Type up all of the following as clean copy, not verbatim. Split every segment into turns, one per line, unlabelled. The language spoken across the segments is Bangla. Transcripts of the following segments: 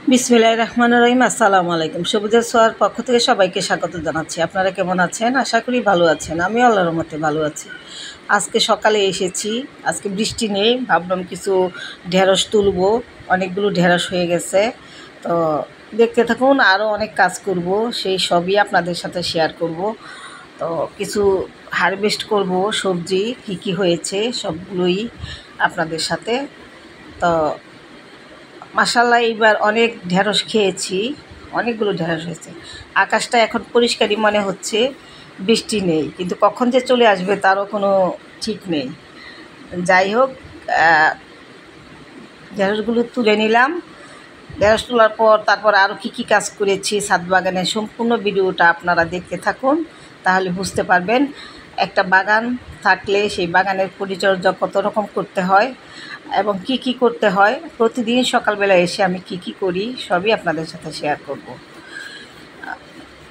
বিসমিল্লাহির রহমানির রহিম। আসসালামু আলাইকুম। সবুজের ছোঁয়ার পক্ষ থেকে সবাইকে স্বাগত জানাচ্ছি। আপনারা কেমন আছেন? আশা করি ভালো আছেন। আমিও আল্লাহর রহমতে ভালো আছি। আজকে সকালে এসেছি, আজকে বৃষ্টি নেই, ভাবলাম কিছু ঢেঁড়স তুলবো। অনেকগুলো ঢেঁড়স হয়ে গেছে। তো দেখতে থাকুন, আরও অনেক কাজ করব, সেই সবই আপনাদের সাথে শেয়ার করব। তো কিছু হারভেস্ট করব, সবজি কী কী হয়েছে সবগুলোই আপনাদের সাথে। তো মাশাআল্লাহ এইবার অনেক ঢেঁড়স খেয়েছি, অনেকগুলো ঢেঁড়স হয়েছে। আকাশটা এখন পরিষ্কারই মনে হচ্ছে, বৃষ্টি নেই, কিন্তু কখন যে চলে আসবে তারও কোনো ঠিক নেই। যাই হোক, ঢেঁড়সগুলো তুলে নিলাম। ঢেঁড়স তোলার পর তারপর আরও কী কী কাজ করেছি ছাদ বাগানের সম্পূর্ণ ভিডিওটা আপনারা দেখতে থাকুন, তাহলে বুঝতে পারবেন একটা বাগান থাকলে সেই বাগানের পরিচর্যা কত রকম করতে হয় এবং কি কি করতে হয়। প্রতিদিন সকালবেলা এসে আমি কি কি করি সবই আপনাদের সাথে শেয়ার করব।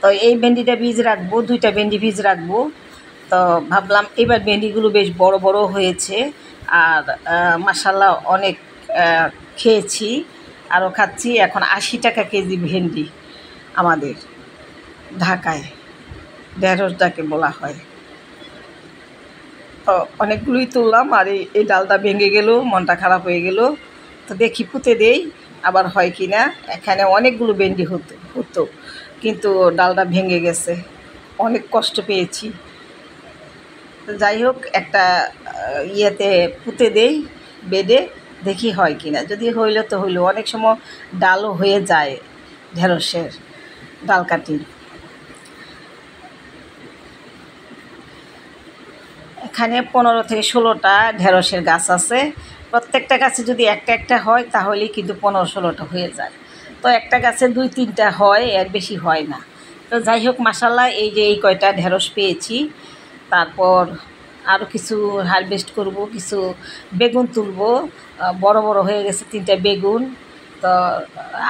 তো এই ভেন্ডিটা বীজ রাখবো, 2টা ভেন্ডি বীজ রাখবো। তো ভাবলাম এবার ভেন্ডিগুলো বেশ বড় বড় হয়েছে, আর মাশাআল্লাহ অনেক খেয়েছি, আরও খাচ্ছি। এখন 80 টাকা কেজি ভেন্ডি আমাদের ঢাকায়, ঢেঁড়স যাকে বলা হয়। তো অনেকগুলোই তুললাম, আর এই ডালটা ভেঙে গেল, মনটা খারাপ হয়ে গেল। তো দেখি পুঁতে দেই আবার হয় কি না। এখানে অনেকগুলো ভেন্ডি হতো, কিন্তু ডালটা ভেঙে গেছে, অনেক কষ্ট পেয়েছি। তো যাই হোক, একটা ইয়েতে পুঁতে দেই, বেডে, দেখি হয় কি না। যদি হইলো তো হইলো, অনেক সময় ডালও হয়ে যায় ঢেঁড়সের ডাল কাটি। এখানে 15 থেকে 16টা ঢেঁড়সের গাছ আছে। প্রত্যেকটা গাছে যদি একটা একটা হয় তাহলেই কিন্তু 15-16টা হয়ে যায়। তো একটা গাছে 2-3টা হয়, এর বেশি হয় না। তো যাই হোক, মাশাআল্লাহ এই যে এই কয়টা ঢেঁড়স পেয়েছি। তারপর আরও কিছু হারভেস্ট করব, কিছু বেগুন তুলব। বড় বড় হয়ে গেছে 3টা বেগুন। তো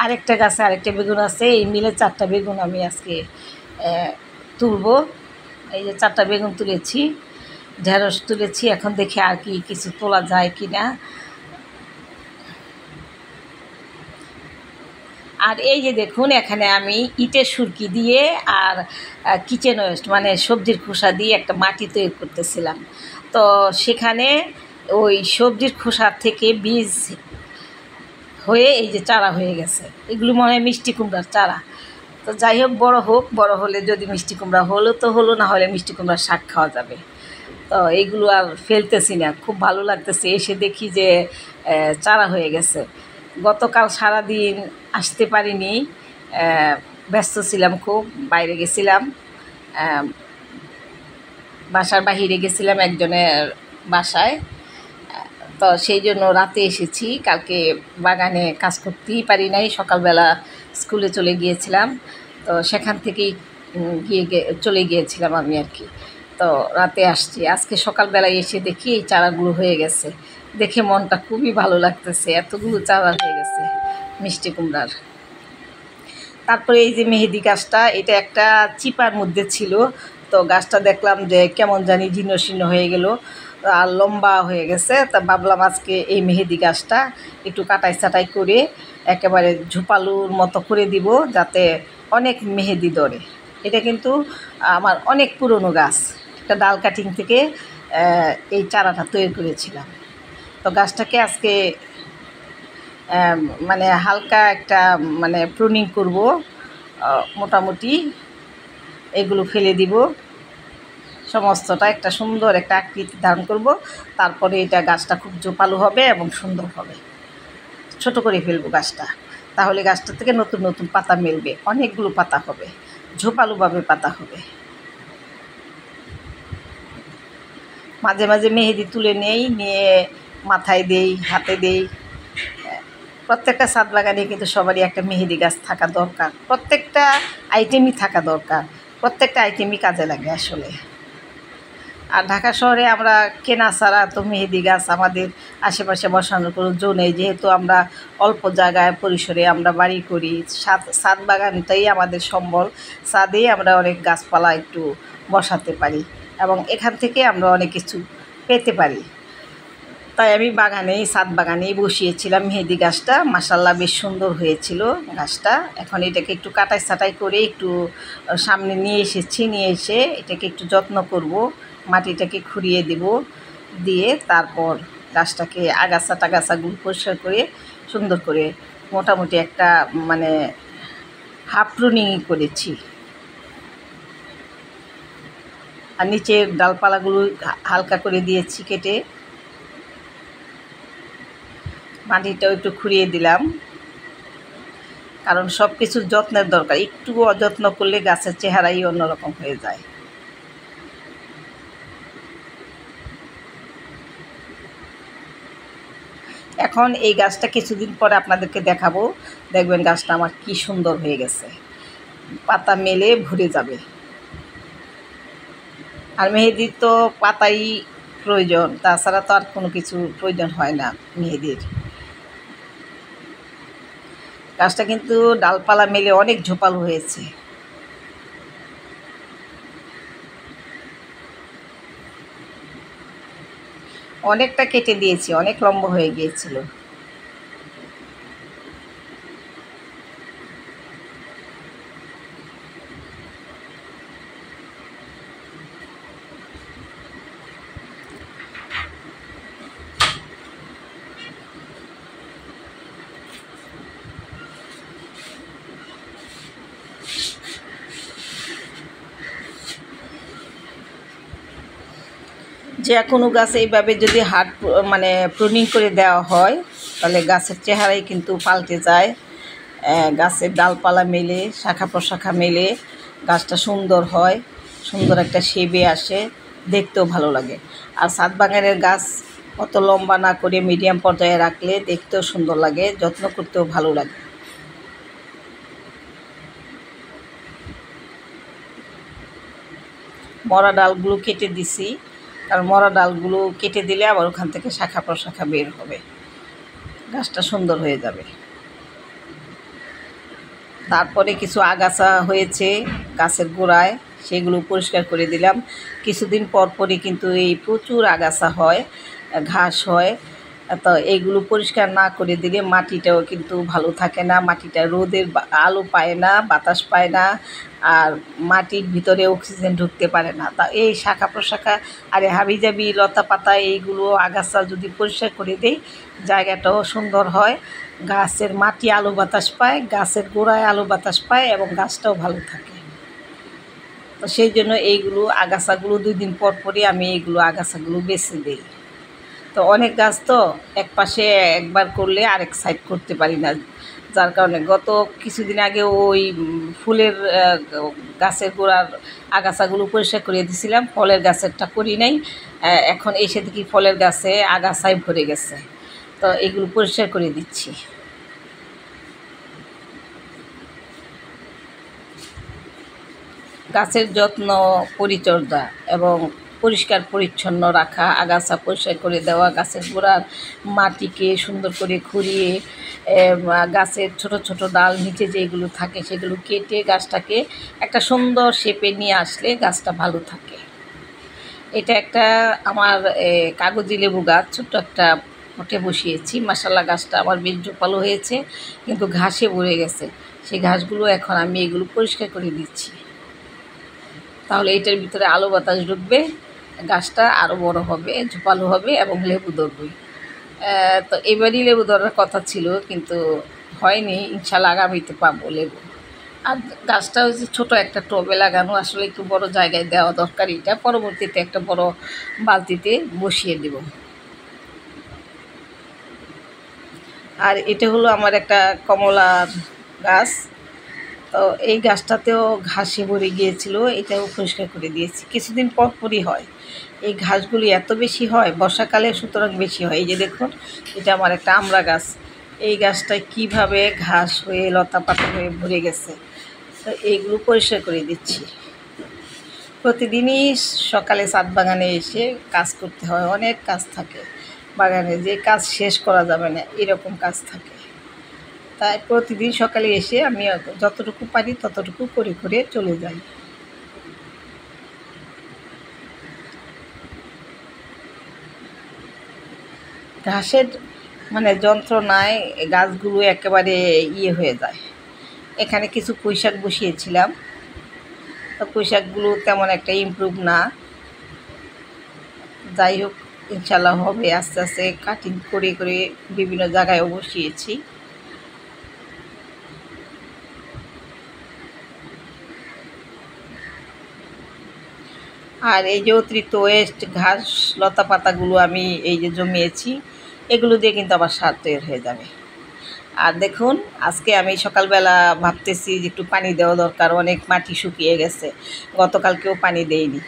আরেকটা গাছে আরেকটা বেগুন আছে, এই মিলে 4টা বেগুন আমি আজকে তুলব। এই যে 4টা বেগুন তুলেছি, ঢেঁড়স তুলেছি। এখন দেখি আর কি কিছু তোলা যায় কি না। আর এই যে দেখুন, এখানে আমি ইটের সুরকি দিয়ে আর কিচেন ওয়েস্ট মানে সবজির খোসা দিয়ে একটা মাটি তৈরি করতেছিলাম। তো সেখানে ওই সবজির খোসার থেকে বীজ হয়ে এই যে চারা হয়ে গেছে। এগুলো মনে হয় মিষ্টি কুমড়ার চারা। তো যাই হোক, বড় হলে যদি মিষ্টি কুমড়া হলো তো হলো, না হলে মিষ্টি কুমড়ার শাক খাওয়া যাবে। তো এইগুলো আর ফেলতেছি না, খুব ভালো লাগতেছে। এসে দেখি যে চারা হয়ে গেছে। গতকাল সারাদিন আসতে পারিনি, ব্যস্ত ছিলাম খুব, বাইরে গেছিলাম, বাসার বাহিরে গেছিলাম একজনের বাসায়। তো সেই জন্য রাতে এসেছি। কালকে বাগানে কাজ করতেই পারি নাই, সকালবেলা স্কুলে চলে গিয়েছিলাম। তো সেখান থেকেই চলে গিয়েছিলাম আমি আর কি। তো রাতে আসছি, আজকে সকালবেলায় এসে দেখি এই চারাগুলো হয়ে গেছে। দেখে মনটা খুবই ভালো লাগতেছে, এতগুলো চারা হয়ে গেছে মিষ্টি কুমড়ার। তারপরে এই যে মেহেদি গাছটা, এটা একটা চিপার মধ্যে ছিল। তো গাছটা দেখলাম যে কেমন জানি জীর্ণ শীর্ণ হয়ে গেল আর লম্বা হয়ে গেছে। তা ভাবলাম আজকে এই মেহেদি গাছটা একটু কাটাই ছাটাই করে একেবারে ঝোপালুর মতো করে দিব, যাতে অনেক মেহেদি ধরে। এটা কিন্তু আমার অনেক পুরনো গাছ, একটা ডাল কাটিং থেকে এই চারাটা তৈরি করেছিলাম। তো গাছটাকে আজকে মানে হালকা একটা মানে প্রুনিং করব, মোটামুটি এগুলো ফেলে দিব, সমস্তটা একটা সুন্দর একটা আকৃতি ধারণ করব। তারপরে এটা গাছটা খুব জোপালো হবে এবং সুন্দর হবে। ছোট করে ফেলবো গাছটা, তাহলে গাছটা থেকে নতুন নতুন পাতা মেলবে, অনেকগুলো পাতা হবে, ঝোপালোভাবে পাতা হবে। মাঝে মাঝে মেহেদি তুলে নিয়ে মাথায় দেই, হাতে দেই। প্রত্যেকটা ছাদ বাগানে কিন্তু সবারই একটা মেহেদি গাছ থাকা দরকার, প্রত্যেকটা আইটেমই থাকা দরকার, প্রত্যেকটা আইটেমই কাজে লাগে আসলে। আর ঢাকা শহরে আমরা কেনা ছাড়া তো মেহেদি গাছ আমাদের আশেপাশে বসানোর কোনো জো নেই, যেহেতু আমরা অল্প জায়গায় পরিসরে আমরা বাড়ি করি। ছাদ বাগানটাই আমাদের সম্বল, ছাদেই আমরা অনেক গাছপালা একটু বসাতে পারি এবং এখান থেকে আমরা অনেক কিছু পেতে পারি। তো তাই আমি বাগানেই ছাদ বাগানেই বসিয়েছিলাম মেহেদি গাছটা। মাশাআল্লাহ বেশ সুন্দর হয়েছিল গাছটা। এখন এটাকে একটু কাটাই ছাঁটাই করে একটু সামনে নিয়ে এসেছি, নিয়ে এসে এটাকে একটু যত্ন করব, মাটিটাকে খুঁড়িয়ে দেব, দিয়ে তারপর গাছটাকে আগাছা টাগাছাগুলো পরিষ্কার করে সুন্দর করে মোটামুটি একটা মানে হাফ প্রুনিং করেছি। আর নিচের ডালপালাগুলো হালকা করে দিয়েছি কেটে, মাটিটাও একটু খুঁড়িয়ে দিলাম, কারণ সব কিছুর যত্নের দরকার। একটু অযত্ন করলে গাছের চেহারাই অন্যরকম হয়ে যায়। এখন এই গাছটা কিছুদিন পরে আপনাদেরকে দেখাবো, দেখবেন গাছটা আমার কি সুন্দর হয়ে গেছে, পাতা মেলে ভরে যাবে। আর মেহেদির তো পাতাই প্রয়োজন, তাছাড়া তো আর কোনো কিছু প্রয়োজন হয় না মেহেদির। গাছটা কিন্তু ডালপালা মেলে অনেক ঝোপালো হয়েছে। অনেকটা কেটে দিয়েছি, অনেক লম্বা হয়ে গিয়েছিল। যে কোনো গাছ এইভাবে যদি মানে প্রুনিং করে দেওয়া হয়, তাহলে গাছের চেহারাই কিন্তু পাল্টে যায়। গাছের ডালপালা মেলে, শাখা প্রশাখা মেলে গাছটা সুন্দর হয়, সুন্দর একটা শেপে আসে, দেখতেও ভালো লাগে। আর ছাদ বাগানের গাছ অত লম্বা না করে মিডিয়াম পর্যায়ে রাখলে দেখতেও সুন্দর লাগে, যত্ন করতেও ভালো লাগে। মরা ডালগুলো কেটে দিছি, কারণ মরা ডালগুলো কেটে দিলে আবার ওখান থেকে শাখা প্রশাখা বের হবে, গাছটা সুন্দর হয়ে যাবে। তারপরে কিছু আগাছা হয়েছে গাছের গোড়ায়, সেগুলো পরিষ্কার করে দিলাম। কিছুদিন পর পরই কিন্তু এই প্রচুর আগাছা হয়, ঘাস হয়। তো এইগুলো পরিষ্কার না করে দিলে মাটিটাও কিন্তু ভালো থাকে না, মাটিটা রোদের আলো পায় না, বাতাস পায় না, আর মাটির ভিতরে অক্সিজেন ঢুকতে পারে না। তা এই শাখা প্রশাখা আর হাবিজাবি লতা পাতা এইগুলো আগাছা যদি পরিষ্কার করে দেই, জায়গাটাও সুন্দর হয়, গাছের মাটি আলো বাতাস পায়, গাছের গোড়ায় আলো বাতাস পায় এবং গাছটাও ভালো থাকে। তো সেই জন্য এইগুলো আগাছাগুলো 2 দিন পর পরই আমি এইগুলো আগাছাগুলো বেছে দিই। তো অনেক গাছ তো এক পাশে একবার করলে আরেক সাইড করতে পারি না, যার কারণে গত কিছুদিন আগে ওই ফুলের গাছের গোড়ার আগাছাগুলো পরিষ্কার করে দিয়েছিলাম, ফলের গাছেরটা করি নাই। এখন এসে দেখি ফলের গাছে আগাছায় ভরে গেছে, তো এগুলো পরিষ্কার করে দিচ্ছি। গাছের যত্ন, পরিচর্যা এবং পরিষ্কার পরিচ্ছন্ন রাখা, আগাছা পরিষ্কার করে দেওয়া, গাছের গোড়ার মাটিকে সুন্দর করে খুঁড়িয়ে গাছের ছোট ছোট ডাল নিচে যেগুলো থাকে সেগুলো কেটে গাছটাকে একটা সুন্দর শেপে নিয়ে আসলে গাছটা ভালো থাকে। এটা একটা আমার কাগজি লেবু গাছ, ছোট্ট একটা পটে বসিয়েছি। মাশাআল্লাহ গাছটা আমার বেশ ঝোপালো হয়েছে, কিন্তু ঘাসে ভরে গেছে। সেই ঘাসগুলো এখন আমি এগুলো পরিষ্কার করে দিচ্ছি, তাহলে এটার ভিতরে আলো বাতাস ঢুকবে, গাছটা আরও বড় হবে, ঝোপালো হবে এবং লেবু ধরবে। তো এবারই লেবু ধরার কথা ছিল, কিন্তু হয়নি। ইনশাআল্লাহ আগামীতে পাবো লেবু। আর গাছটা হচ্ছে ছোটো একটা টবে লাগানো, আসলে একটু বড় জায়গায় দেওয়া দরকার। এটা পরবর্তীতে একটা বড় বালতিতে বসিয়ে দেব। আর এটা হলো আমার একটা কমলার গাছ, তো এই গাছটাতেও ঘাসে ভরে গিয়েছিল, এটাও পরিষ্কার করে দিয়েছি। কিছুদিন পর পরই হয় এই ঘাসগুলি, এত বেশি হয় বর্ষাকালে, সুতরাং বেশি হয়। এই যে দেখুন, এটা আমার একটা আমড়া গাছ, এই গাছটায় কীভাবে ঘাস হয়ে লতা পাতা হয়ে ভরে গেছে, তো এইগুলো পরিষ্কার করে দিচ্ছি। প্রতিদিনই সকালে ছাদ বাগানে এসে কাজ করতে হয়, অনেক কাজ থাকে বাগানে, যে কাজ শেষ করা যাবে না এরকম কাজ থাকে। তাই প্রতিদিন সকালে এসে আমি যতটুকু পারি ততটুকু করে করে চলে যাই। ঘাসের মানে যন্ত্রণায় গাছগুলো একেবারে হয়ে যায়। এখানে কিছু পুঁইশাক বসিয়েছিলাম, তো পুঁইশাকগুলো তেমন একটা ইমপ্রুভ না। যাই হোক, ইনশাল্লাহ হবে। আস্তে আস্তে কাটিং করে করে বিভিন্ন জায়গায়ও বসিয়েছি। আর এই যে অতিরিক্ত ওয়েস্ট ঘাস লতা পাতাগুলো আমি এই যে জমিয়েছি, এগুলো দিয়ে কিন্তু আবার সার তৈরি হয়ে যাবে। আর দেখুন, আজকে আমি সকালবেলা ভাবতেছি যে একটু পানি দেওয়া দরকার, অনেক মাটি শুকিয়ে গেছে, গতকালকেও পানি দেইনি।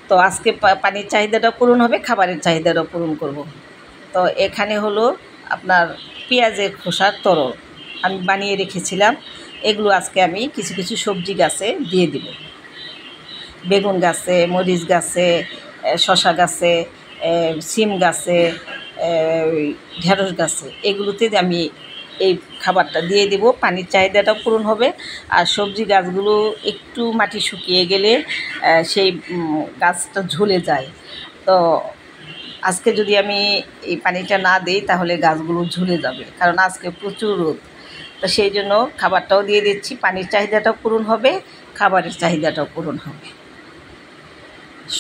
তো আজকে পানির চাহিদাটাও পূরণ হবে, খাবারের চাহিদাটাও পূরণ করব। তো এখানে হলো আপনার পেঁয়াজের খোসার তরল আমি বানিয়ে রেখেছিলাম। এগুলো আজকে আমি কিছু কিছু সবজি গাছে দিয়ে দিব। বেগুন গাছে, মরিচ গাছে, শশা গাছে, সিম গাছে, ঢেঁড়স গাছে, এগুলোতে আমি এই খাবারটা দিয়ে দেব। পানির চাহিদাটাও পূরণ হবে। আর সবজি গাছগুলো একটু মাটি শুকিয়ে গেলে সেই গাছটা ঝুলে যায়। তো আজকে যদি আমি এই পানিটা না দিই তাহলে গাছগুলো ঝুলে যাবে, কারণ আজকে প্রচুর রোদ। তো সেই জন্য খাবারটাও দিয়ে দিচ্ছি, পানির চাহিদাটাও পূরণ হবে, খাবারের চাহিদাটাও পূরণ হবে।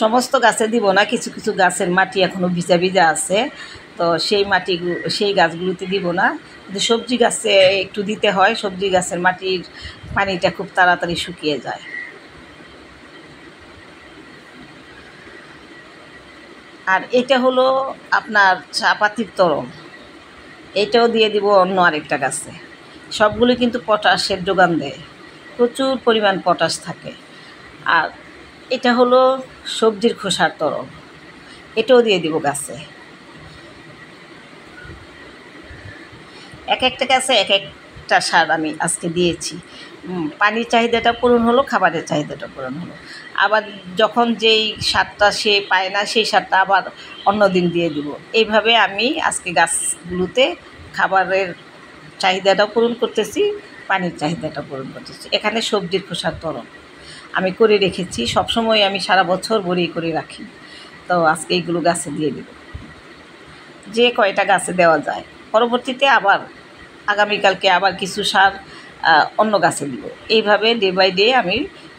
সমস্ত গাছে দিব না, কিছু কিছু গাছের মাটি এখনও ভিজা ভিজা আছে, তো সেই গাছগুলোতে দিব না। কিন্তু সবজি গাছে একটু দিতে হয়, সবজি গাছের মাটির পানিটা খুব তাড়াতাড়ি শুকিয়ে যায়। আর এটা হলো আপনার চা পাতির তরল, এটাও দিয়ে দিব অন্য আরেকটা গাছে। সবগুলো কিন্তু পটাশের যোগান দেয়, প্রচুর পরিমাণ পটাশ থাকে। আর এটা হলো সবজির খোসার তরল, এটাও দিয়ে দিব গাছে। এক একটা গাছে এক একটা সার আমি আজকে দিয়েছি। পানির চাহিদাটা পূরণ হলো, খাবারের চাহিদাটা পূরণ হলো। আবার যখন যেই সারটা সে পায় না, সেই সারটা আবার অন্য দিন দিয়ে দিব। এইভাবে আমি আজকে গাছগুলোতে খাবারের চাহিদাটাও পূরণ করতেছি, পানির চাহিদাটা পূরণ করতেছি। এখানে সবজির খোসার তরল আমি করে রেখেছি, সবসময় আমি সারা বছর ভরেই করে রাখি। তো আজকে এইগুলো গাছে দিয়ে দেব, যে কয়টা গাছে দেওয়া যায়। পরবর্তীতে আবার আগামীকালকে আবার কিছু সার অন্য গাছে দিব। এইভাবে ডে বাই ডে আমি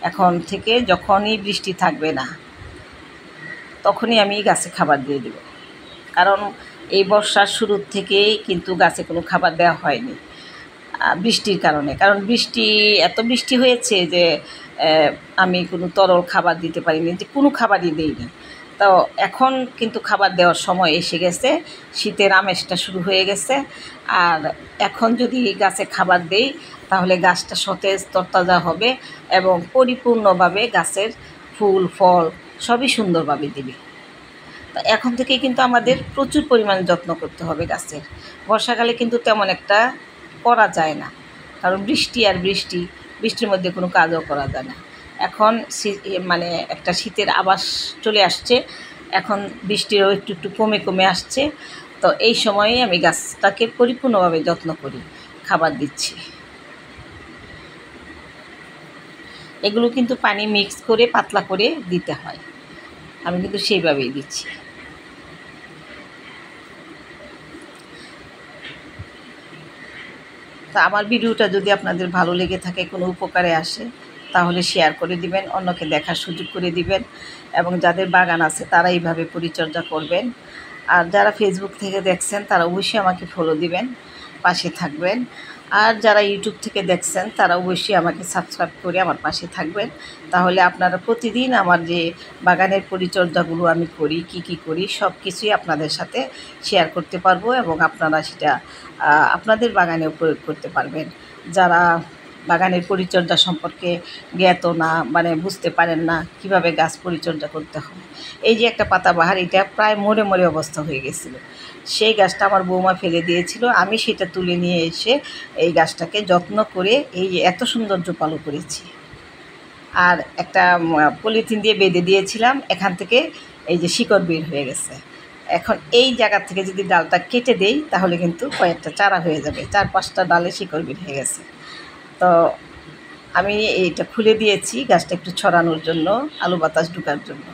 এখন থেকে যখনই বৃষ্টি থাকবে না তখনই আমি গাছে খাবার দিয়ে দেব। কারণ এই বর্ষার শুরুর থেকেই কিন্তু গাছে কোনো খাবার দেওয়া হয়নি বৃষ্টির কারণে। কারণ এত বৃষ্টি হয়েছে যে আমি কোনো তরল খাবার দিতে পারিনি, যে কোনো খাবারই দিইনি। তো এখন কিন্তু খাবার দেওয়ার সময় এসে গেছে, শীতের আমেজটা শুরু হয়ে গেছে। আর এখন যদি গাছে খাবার দেই তাহলে গাছটা সতেজ তরতাজা হবে এবং পরিপূর্ণভাবে গাছের ফুল ফল সবই সুন্দরভাবে দেবে। তো এখন থেকেই কিন্তু আমাদের প্রচুর পরিমাণে যত্ন করতে হবে গাছের। বর্ষাকালে কিন্তু তেমন একটা করা যায় না, কারণ বৃষ্টি আর বৃষ্টির মধ্যে কোনো কাজও করা যায় না। এখন মানে একটা শীতের আভাস চলে আসছে, এখন বৃষ্টিরও একটু একটু কমে কমে আসছে। তো এই সময়ে আমি গাছটাকে পরিপূর্ণভাবে যত্ন করি, খাবার দিচ্ছি। এগুলো কিন্তু পানি মিক্স করে পাতলা করে দিতে হয়, আমি কিন্তু সেইভাবেই দিচ্ছি। তা আমার ভিডিওটা যদি আপনাদের ভালো লেগে থাকে, কোনো উপকারে আসে, তাহলে শেয়ার করে দিবেন, অন্যকে দেখার সুযোগ করে দিবেন। এবং যাদের বাগান আছে তারা এইভাবে পরিচর্যা করবেন। আর যারা ফেসবুক থেকে দেখছেন তারা অবশ্যই আমাকে ফলো দিবেন, পাশে থাকবেন। আর যারা ইউটিউব থেকে দেখছেন তারা অবশ্যই আমাকে সাবস্ক্রাইব করে আমার পাশে থাকবেন। তাহলে আপনারা প্রতিদিন আমার যে বাগানের পরিচর্যাগুলো আমি করি, কি করি, সব কিছুই আপনাদের সাথে শেয়ার করতে পারবো এবং আপনারা সেটা আপনাদের বাগানেও প্রয়োগ করতে পারবেন। যারা বাগানের পরিচর্যা সম্পর্কে জ্ঞাত না, মানে বুঝতে পারেন না কিভাবে গাছ পরিচর্যা করতে হয়। এই যে একটা পাতাবাহার, এটা প্রায় মরে মরে অবস্থা হয়ে গেছিলো, সেই গাছটা আমার বৌমা ফেলে দিয়েছিল, আমি সেটা তুলে নিয়ে এসে এই গাছটাকে যত্ন করে এই যে এত সুন্দর জোপালো করেছি। আর একটা পলিথিন দিয়ে বেঁধে দিয়েছিলাম, এখান থেকে এই যে শিকড় বের হয়ে গেছে। এখন এই জায়গা থেকে যদি ডালটা কেটে দেই তাহলে কিন্তু কয়েকটা চারা হয়ে যাবে, 4-5টা ডালে শিকড় বের হয়ে গেছে। তো আমি এইটা খুলে দিয়েছি গাছটা একটু ছড়ানোর জন্য, আলো বাতাস ঢোকার জন্য।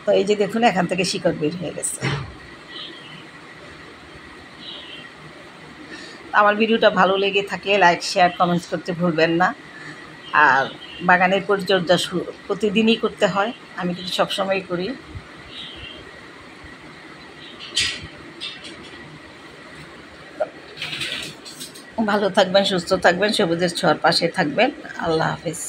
তো এই যে দেখুন, এখান থেকে শিকড় বের হয়ে গেছে। আমার ভিডিওটা ভালো লেগে থাকলে লাইক শেয়ার কমেন্টস করতে ভুলবেন না। আর বাগানের পরিচর্যা প্রতিদিনই করতে হয়, আমি কিন্তু সবসময় করি। ভালো থাকবেন, সুস্থ থাকবেন, সবুজের ছোঁয়ার পাশে থাকবেন। আল্লাহ হাফেজ।